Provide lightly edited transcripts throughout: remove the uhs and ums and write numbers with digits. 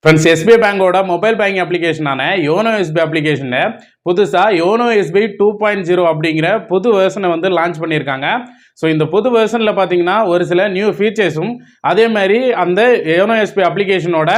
Friends, SBI பேங்கோட mobile banking அப்ளிகேஷனான YONO SBI அப்ளிகேஷனில் புதுசாக யோனோ எஸ்பிஐ 2.0 அப்படிங்கிற புது வெர்ஷனை வந்து லான்ச் பண்ணியிருக்காங்க. ஸோ இந்த புது வெர்ஷனில் பார்த்தீங்கன்னா ஒரு சில நியூ ஃபீச்சர்ஸும் அதே மாதிரி அந்த யோனோ எஸ்பிஐ அப்ளிகேஷனோட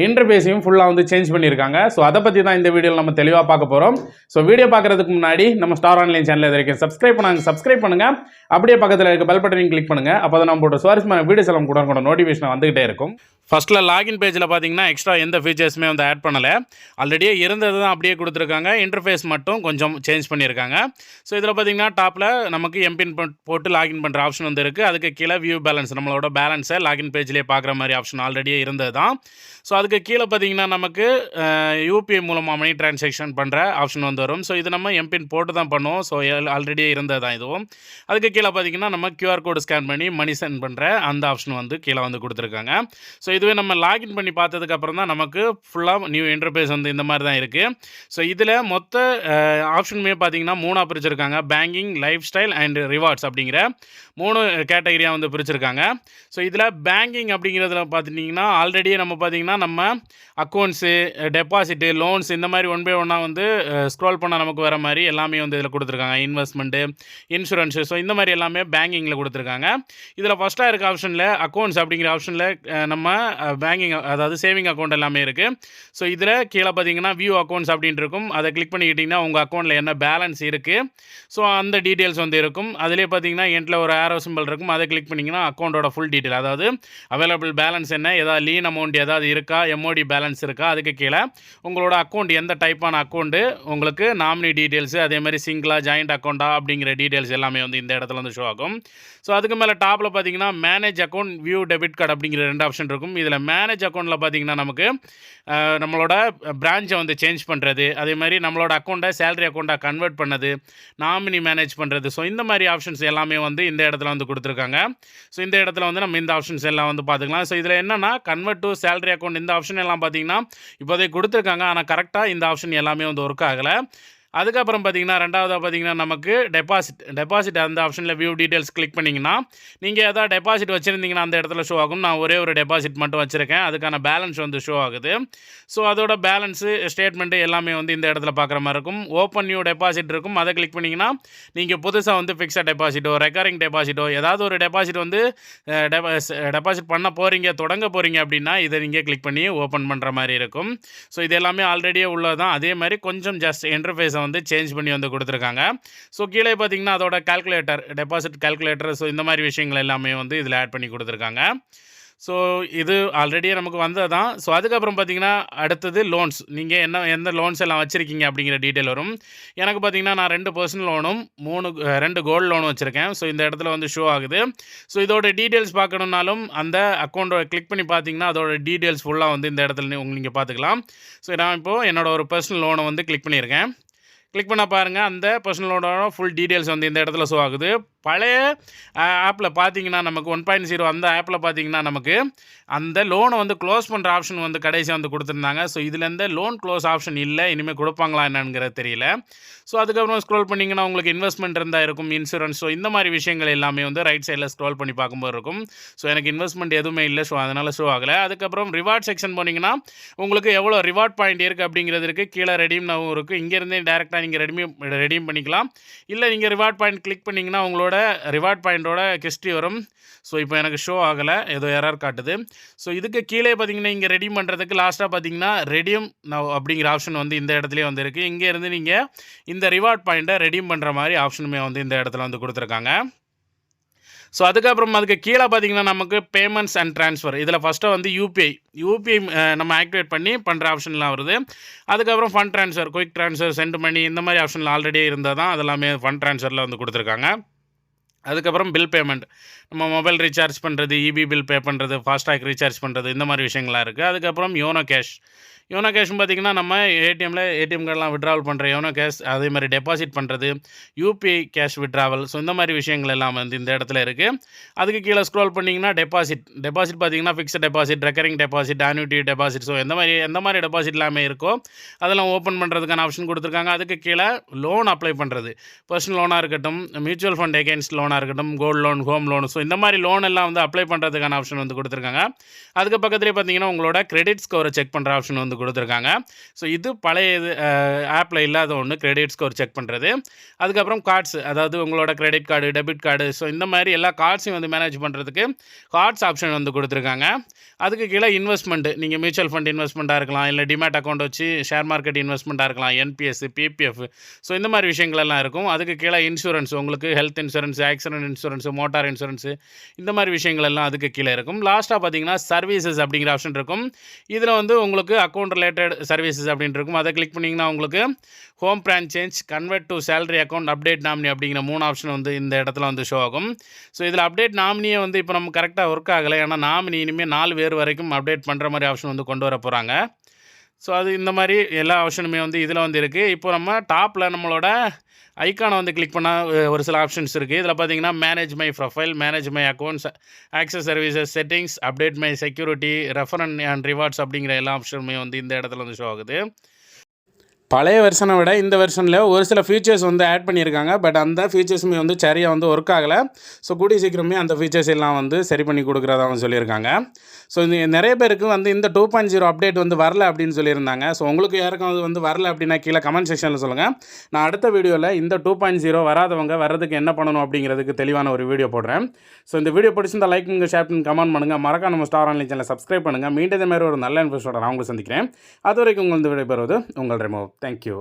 இன்டர்ஃபேஸையும் ஃபுல்லாக வந்து சேஞ்ச் பண்ணியிருக்காங்க. ஸோ அதை பற்றி தான் இந்த வீடியோவில் நம்ம தெளிவாக பார்க்க போகிறோம். ஸோ வீடியோ பார்க்குறதுக்கு முன்னாடி நம்ம ஸ்டார் ஆன்லைன் சேனல் இது வரைக்கும் சப்ஸ்கிரைப் பண்ணுங்கள். அப்படியே பக்கத்தில் இருக்க பெல் பட்டனையும் கிளிக் பண்ணுங்கள். அப்போ தான் நம்ம போட்ட சுவாரஸ்யமான வீடியோஸ் எல்லாம் கூட நோட்டிஃபிகேஷன் வந்துகிட்டே இருக்கும். ஃபஸ்ட்டில் லாகின் பேஜில் பார்த்தீங்கன்னா எக்ஸ்ட்ரா எந்த ஃபீச்சர்ஸுமே வந்து ஆட் பண்ணலை. ஆல்ரெடியே இருந்தது தான் அப்படியே கொடுத்துருக்காங்க. இன்டர்ஃபேஸ் மட்டும் கொஞ்சம் சேஞ்ச் பண்ணியிருக்காங்க. ஸோ இதில் பார்த்தீங்கன்னா டாப்பில் நமக்கு எம்பின் போட்டு லாகின் பண்ணுற ஆப்ஷன் வந்து இருக்குது. அதுக்கு கீழே வியூ பேலன்ஸ், நம்மளோட பேலன்ஸை லாகின் பேஜ்லேயே பார்க்குற மாதிரி ஆப்ஷன் ஆல்ரெடியே இருந்தது தான். ஸோ அதுக்கு கீழே பார்த்தீங்கன்னா நமக்கு யூபிஐ மூலமாக மணி டிரான்சாக்ஷன் பண்ணுற ஆப்ஷன் வந்து வரும். ஸோ இது நம்ம எம்பின் போட்டு தான் பண்ணுவோம். ஸோ ஆல்ரெடியே இருந்தது தான் இதுவும். அதுக்கு கீழே பார்த்தீங்கன்னா நம்ம QR கோடு ஸ்கேன் பண்ணி மணி சென்ட் பண்ணுற அந்த ஆப்ஷன் வந்து கீழே வந்து கொடுத்துருக்காங்க. ஸோ இதுவே நம்ம லாகின் பண்ணி பார்த்ததுக்கப்புறம் தான் நமக்கு ஃபுல்லாக நியூ இன்டர்ஃபேஸ் வந்து இந்த மாதிரி தான் இருக்குது. ஸோ இதில் மொத்த ஆப்ஷனுமே பார்த்தீங்கன்னா 3ஆக பிரிச்சிருக்காங்க. Banking, life style and rewards அப்படிங்கிற 3 கேட்டகரியாக வந்து பிரிச்சிருக்காங்க. ஸோ இதில் பேங்கிங் அப்படிங்கிறதுல பார்த்துட்டிங்கன்னா ஆல்ரெடியே நம்ம பார்த்திங்கன்னா நம்ம அக்கௌண்ட்ஸு, டெபாசிட்டு, லோன்ஸ் இந்த மாதிரி ஒன் பை ஒன்னாக வந்து ஸ்க்ரோல் பண்ணால் நமக்கு வர மாதிரி எல்லாமே வந்து இதில் கொடுத்துருக்காங்க. இன்வெஸ்ட்மெண்ட்டு, இன்சூரன்ஸு, ஸோ இந்த மாதிரி எல்லாமே பேங்கிங்கில் கொடுத்துருக்காங்க. இதில் ஃபஸ்ட்டாக இருக்க ஆப்ஷனில் அக்கௌண்ட்ஸ் அப்படிங்கிற ஆப்ஷனில் நம்ம பேங்கிங், அதாவது சேவிங் அக்கௌண்ட் எல்லாமே இருக்குது. ஸோ இதில் கீழே பார்த்தீங்கன்னா வியூ அக்கௌண்ட்ஸ் அப்படின்ட்டு இருக்கும். அதை கிளிக் பண்ணிக்கிட்டிங்கன்னா உங்கள் அக்கௌண்ட்டில் என்ன பேலன்ஸ் இருக்குது, ஸோ அந்த டீட்டெயில்ஸ் வந்து இருக்கும். அதிலே பார்த்தீங்கன்னா எண்டில் ஒரு ஆரோ சிம்பிள் இருக்கும். அதை கிளிக் பண்ணிங்கன்னா அக்கௌண்ட்டோட ஃபுல் டீட்டெயில், அதாவது அவைலபிள் பேலன்ஸ் என்ன, ஏதாவது லீன் அமௌண்ட் ஏதாவது இருக்கா, எம்ஓடி பேலன்ஸ் இருக்கா, அதுக்கு கீழே உங்களோட அக்கௌண்ட் எந்த டைப்பான அக்கௌண்ட்டு, உங்களுக்கு நாமினி டீட்டெயில்ஸு, அதே மாதிரி சிங்கிளாக ஜாயிண்ட் அக்கௌண்ட்டா அப்படிங்கிற டீட்டெயில்ஸ் எல்லாமே வந்து இந்த இடத்துல வந்து ஷோ ஆகும். ஸோ அதுக்கு மேலே டாப்பில் பார்த்தீங்கன்னா manage account, view debit card அப்படிங்கிற 2 ஆப்ஷன் இருக்கும். இதில் மேனேஜ் அக்கௌண்ட்டில் பார்த்தீங்கன்னா நமக்கு நம்மளோட பிரான்ச்சை வந்து சேஞ்ச் பண்ணுறது, அதே மாதிரி நம்மளோட அக்கௌண்ட்டை சேலரி அக்கௌண்ட்டாக கன்வெர்ட் பண்ணது, நாமினி மேனேஜ் பண்ணுறது, ஸோ இந்த மாதிரி ஆப்ஷன்ஸ் எல்லாமே வந்து இந்த இடத்துல வந்து கொடுத்துருக்காங்க. ஸோ இந்த இடத்துல வந்து நம்ம இந்த ஆப்ஷன்ஸ் எல்லாம் வந்து பார்த்துக்கலாம். ஸோ இதில் என்னென்னா கன்வெர்ட் டு சேலரி அக்கௌண்ட், இந்த ஆப்ஷன் எல்லாம் பார்த்தீங்கன்னா இப்போதைக்கு கொடுத்துருக்காங்க. ஆனால் கரெக்டாக இந்த ஆப்ஷன் எல்லாமே வந்து ஒர்க் ஆகலை. அதுக்கப்புறம் பார்த்தீங்கன்னா ரெண்டாவதாக பார்த்தீங்கன்னா நமக்கு டெபாசிட் அந்த ஆப்ஷனில் வியூ டீட்டெயில்ஸ் கிளிக் பண்ணிங்கன்னா நீங்கள் எதாவது டெபாசிட் வச்சுருந்தீங்கன்னா அந்த இடத்துல ஷோ ஆகும். நான் ஒரே ஒரு டெபாசிட் மட்டும் வச்சுருக்கேன், அதுக்கான பேலன்ஸ் வந்து ஷோ ஆகுது. ஸோ அதோட பேலன்ஸு, ஸ்டேட்மெண்ட்டு எல்லாமே வந்து இந்த இடத்துல பார்க்குற மாதிரி இருக்கும். ஓப்பன் நியூ டெபாசிட் இருக்கும். அதை கிளிக் பண்ணிங்கன்னா நீங்கள் புதுசாக வந்து ஃபிக்ஸட் டெபாசிட்டோ, ரெக்கரிங் டெபாசிட்டோ, ஏதாவது ஒரு டெபாசிட் வந்து டெபாசிட் பண்ண போகிறீங்க, தொடங்க போகிறீங்க அப்படின்னா இதை நீங்கள் கிளிக் பண்ணி ஓப்பன் பண்ணுற மாதிரி இருக்கும். ஸோ இது எல்லாமே ஆல்ரெடியே உள்ளது தான். அதே மாதிரி கொஞ்சம் ஜஸ்ட் இன்டர்ஃபேஸை வந்து சேஞ்ச் பண்ணி வந்து கொடுத்துருக்காங்க. ஸோ கீழே பார்த்தீங்கன்னா அதோட கால்குலேட்டர், டெபாசிட் கால்குலேட்டர், ஸோ இந்த மாதிரி விஷயங்கள் எல்லாமே வந்து இதில் ஆட் பண்ணி கொடுத்துருக்காங்க. ஸோ இது ஆல்ரெடியே நமக்கு வந்தது தான். ஸோ அதுக்கப்புறம் பார்த்தீங்கன்னா அடுத்தது லோன்ஸ், நீங்கள் எந்த லோன்ஸ் எல்லாம் வச்சுருக்கீங்க அப்படிங்கிற டீட்டெயில் வரும். எனக்கு பார்த்தீங்கன்னா நான் 2 பர்சனல் லோனும் 2 கோல்டு லோனும் வச்சுருக்கேன். ஸோ இந்த இடத்துல வந்து ஷோ ஆகுது. ஸோ இதோட டீட்டெயில்ஸ் பார்க்கணுன்னாலும் அந்த அக்கௌண்ட்டை கிளிக் பண்ணி பார்த்தீங்கன்னா அதோட டீட்டெயில்ஸ் ஃபுல்லாக வந்து இந்த இடத்துல நீங்கள் பார்த்துக்கலாம். ஸோ நான் இப்போது என்னோட ஒரு பர்சனல் லோனை வந்து கிளிக் பண்ணியிருக்கேன். கிளிக் பண்ண பாருங்கள், அந்த பர்சனலோட ஃபுல் டீட்டெயில்ஸ் வந்து இந்த இடத்துல ஷோ ஆகுது. பழைய ஆப்பில் பார்த்தீங்கன்னா நமக்கு 1.0 அந்த ஆப்பில் பார்த்தீங்கன்னா நமக்கு அந்த லோனை வந்து க்ளோஸ் பண்ணுற ஆப்ஷன் வந்து கடைசியாக வந்து கொடுத்துருந்தாங்க. ஸோ இதுலேருந்து லோன் க்ளோஸ் ஆப்ஷன் இல்லை, இனிமேல் கொடுப்பாங்களா என்னங்கிறது தெரியல. ஸோ அதுக்கப்புறம் ஸ்க்ரோல் பண்ணிங்கன்னா உங்களுக்கு இன்வெஸ்ட்மெண்ட் இருந்தால் இருக்கும், இன்சூரன்ஸ், ஸோ இந்த மாதிரி விஷயங்கள் எல்லாமே வந்து ரைட் சைடில் ஸ்க்ரோல் பண்ணி பார்க்கும்போது இருக்கும். ஸோ எனக்கு இன்வெஸ்ட்மெண்ட் எதுவுமே இல்லை, ஸோ அதனால் ஷோ ஆகலை. அதுக்கப்புறம் ரிவார்ட் செக்ஷன் போனீங்கன்னா உங்களுக்கு எவ்வளோ ரிவார்ட் பாயிண்ட் இருக்குது அப்படிங்கிறது இருக்குது. கீழே ரெடீம்னாவும் இருக்குது. இங்கேருந்தே டேரெக்டாக நீங்கள் ரெடீம் பண்ணிக்கலாம். இல்லை நீங்கள் ரிவார்ட் பாயிண்ட் கிளிக் பண்ணிங்கன்னா உங்களோட ரிவார்ட் பாயிண்டோட ஹிஸ்ட்ரி வரும். ஸோ இப்போ எனக்கு ஷோ ஆகலை, ஏதோ எரர் காட்டுது. ஸோ இதுக்கு கீழே பார்த்தீங்கன்னா இங்கே ரெடீம் பண்ணுறதுக்கு லாஸ்ட்டாக பார்த்தீங்கன்னா ரெடீம் நவ் அப்படிங்கிற ஆப்ஷன் வந்து இந்த இடத்துலேயே வந்து இருக்குது. இங்கே இருந்து நீங்கள் இந்த ரிவார்ட் பாயிண்ட்டை ரெடீம் பண்ணுற மாதிரி ஆப்ஷனுமே வந்து இந்த இடத்துல வந்து கொடுத்துருக்காங்க. ஸோ அதுக்கப்புறம் அதுக்கு கீழே பார்த்தீங்கன்னா நமக்கு பேமெண்ட்ஸ் அண்ட் ட்ரான்ஸ்ஃபர், இதில் ஃபஸ்ட்டு வந்து யூபிஐ நம்ம ஆக்டிவேட் பண்ணி பண்ணுற ஆப்ஷன்லாம் வருது. அதுக்கப்புறம் fund transfer, quick transfer, send money, இந்த மாதிரி ஆப்ஷனில் ஆல்ரெடியே இருந்தால் தான் அதெல்லாமே ஃபண்ட் ட்ரான்ஸ்ஃபரில் வந்து கொடுத்துருக்காங்க. அதுக்கப்புறம் பில் பேமெண்ட், நம்ம மொபைல் ரீசார்ஜ் பண்ணுறது, இபி பில் பே பண்ணுறது, ஃபாஸ்டாக் ரீசார்ஜ் பண்ணுறது, இந்த மாதிரி விஷயங்கள்லாம் இருக்குது. அதுக்கப்புறம் யோனோ யோனோ கேஷ்னு பார்த்தீங்கன்னா நம்ம ஏடிஎம் கார்டெலாம் விட்ராவல் பண்ணுற யோனோ கேஷ், அதே மாதிரி டெபாசிட் பண்ணுறது, யூபிஐ கேஷ் விட்ராவல், ஸோ இந்த மாதிரி விஷயங்கள் எல்லாம் வந்து இந்த இடத்துல இருக்குது. அதுக்கு கீழே ஸ்க்ரோல் பண்ணிங்கன்னா டெபாசிட் பார்த்தீங்கன்னா fixed deposit, recurring deposit, annuity deposit, so எந்த மாதிரி டெபாசிட் எல்லாமே இருக்கோ அதெல்லாம் ஓப்பன் பண்ணுறதுக்கான ஆப்ஷன் கொடுத்துருக்காங்க. அதுக்கு கீழே லோன் அப்ளை பண்ணுறது, பர்சனல் லோனாக இருக்கட்டும், மியூச்சுவல் ஃபண்ட் எகென்ஸ்ட் லோனாக இருக்கட்டும், gold loan, home loan, so இந்த மாதிரி லோன் எல்லாம் வந்து அப்ளை பண்ணுறதுக்கான ஆப்ஷன் வந்து கொடுத்துருக்காங்க. அதுக்கு பக்கத்துலேயே பார்த்தீங்கன்னா உங்களோட கிரெடிட் ஸ்கோரை செக் பண்ணுற ஆப்ஷன் வந்து கொடுத்துருக்காங்க. ஸோ இது பழைய இது ஆப்பில் இல்லாத ஒன்று, கிரெடிட் ஸ்கோர் செக் பண்ணுறது. அதுக்கப்புறம் கார்ட்ஸ், அதாவது உங்களோட credit card, debit card, so இந்த மாதிரி எல்லா கார்ட்ஸையும் வந்து மேனேஜ் பண்ணுறதுக்கு கார்ட்ஸ் ஆப்ஷன் வந்து கொடுத்துருக்காங்க. அதுக்கு கீழே இன்வெஸ்ட்மெண்ட், நீங்கள் மியூச்சுவல் ஃபண்ட் இன்வெஸ்ட்மெண்ட்டாக இருக்கலாம், இல்லை டிமேட் அக்கௌண்ட் வச்சு ஷேர் மார்க்கெட் இன்வெஸ்ட்மெண்ட்டாக இருக்கலாம், என்பிஎஸ், பிபிஎஃப், ஸோ இந்த மாதிரி விஷயங்கள் எல்லாம் இருக்கும். அதுக்கு கீழே இன்சூரன்ஸ், உங்களுக்கு health insurance, accident insurance, motor insurance, இந்த மாதிரி விஷயங்கள் எல்லாம் அதுக்கு கீழே இருக்கும். லாஸ்ட்டாக பார்த்தீங்கன்னா சர்வீசஸ் அப்படிங்கிற ஆப்ஷன் இருக்கும். இதில் வந்து உங்களுக்கு அக்கௌண்ட் ரிலேட்டட் சர்வீசஸ் அப்படின்னு இருக்கும். அதை கிளிக் பண்ணிங்கன்னா உங்களுக்கு home branch change, convert to salary account, update nominee அப்படிங்கிற 3 ஆப்ஷன் வந்து இந்த இடத்துல வந்து ஷோ ஆகும். ஸோ இதில் அப்டேட் நாமினியே வந்து இப்போ நம்ம கரெக்டாக ஒர்க் ஆகலை, ஏன்னா நாமினி இனிமேல் 4 பேர் வரைக்கும் அப்டேட் பண்ணுற மாதிரி ஆப்ஷன் வந்து கொண்டு வர போகிறாங்க. ஸோ அது இந்த மாதிரி எல்லா ஆப்ஷனுமே வந்து இதில் வந்து இருக்குது. இப்போ நம்ம டாப்பில் நம்மளோட ஐக்கானை வந்து கிளிக் பண்ணால் ஒரு சில ஆப்ஷன்ஸ் இருக்குது. இதில் பார்த்தீங்கன்னா manage my profile, manage my accounts, access services, settings, update my security, refer and rewards அப்படிங்கிற எல்லா ஆப்ஷனுமே வந்து இந்த இடத்துல வந்து ஷோ ஆகுது. பழைய வெர்ஷனை விட இந்த வெர்ஷனில் ஒரு சில ஃபீச்சர்ஸ் வந்து ஆட் பண்ணியிருக்காங்க. பட் அந்த ஃபீச்சர்ஸுமே வந்து சரியாக வந்து ஒர்க் ஆகலை. ஸோ கூடிய சீக்கிரமே அந்த ஃபீச்சர்ஸ் எல்லாம் வந்து சரி பண்ணி கொடுக்குறதாகவும் சொல்லியிருக்காங்க. ஸோ இது நிறைய பேருக்கு வந்து இந்த 2.0 அப்டேட் வந்து வரல அப்படின்னு சொல்லியிருந்தாங்க. ஸோ உங்களுக்கு யாருக்கும் அது வந்து வரல அப்படின்னா கீழே கமெண்ட் செக்ஷனில் சொல்லுங்கள். நான் அடுத்த வீடியோவில் இந்த 2.0 வராதவங்க வர்றதுக்கு என்ன பண்ணணும் அப்படிங்கிறதுக்கு தெளிவான ஒரு வீடியோ போடுறேன். ஸோ இந்த வீடியோ பிடிச்சிருந்தா லைக் பண்ணுங்கள், ஷேர் பண்ணுங்கள், கமெண்ட் பண்ணுங்கள், மறக்காம நம்ம ஸ்டார் ஆன்லைன் சேனலை சப்ஸ்கிரைப் பண்ணுங்கள். மீண்டும் இதே மாதிரி ஒரு நல்ல இன்ஃபர்மேஷனோட நான் உங்களை சந்திக்கிறேன். அது வரைக்கும் உங்கள் இந்த விடைபெறுவது உங்கள் ரெமோ. Thank you.